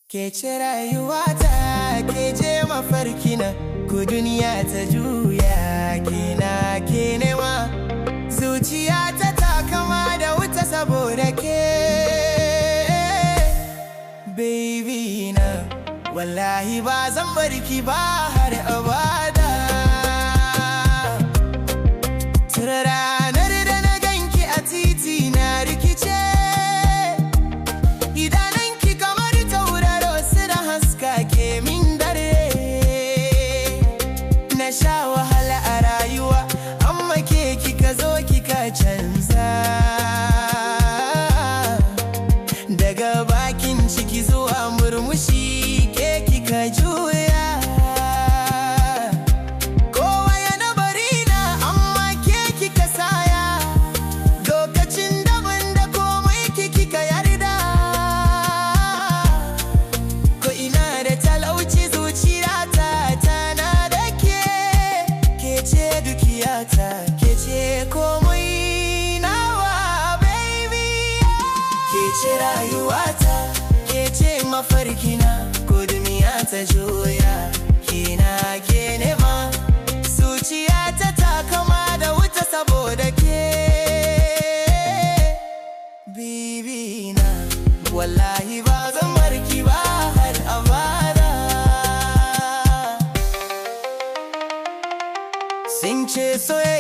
Ke ce rayuwata, ke ce mafarkina, ko duniya ta juya, ke nema. Zuciyata ta kama da wuta saboda ke, baby na. Wallahi ba zan barki ba har abada. Ranar da na ganki a titi na rikice, idanunki kamar tauraro suna haska ke min dare. Na sha wahala a rayuwa, amma ke kika zo kika canza. Daga bakin ciki zuwa murmushi ke kika juya. Kece komai nawa baby, kece rayuwata, kece mafarkina, ko duniya ta juya, ke nema. Zuciyata ta kama da wuta saboda ke, baby na. Wallahi ba zan barki ba har abada. Sun ce soyayya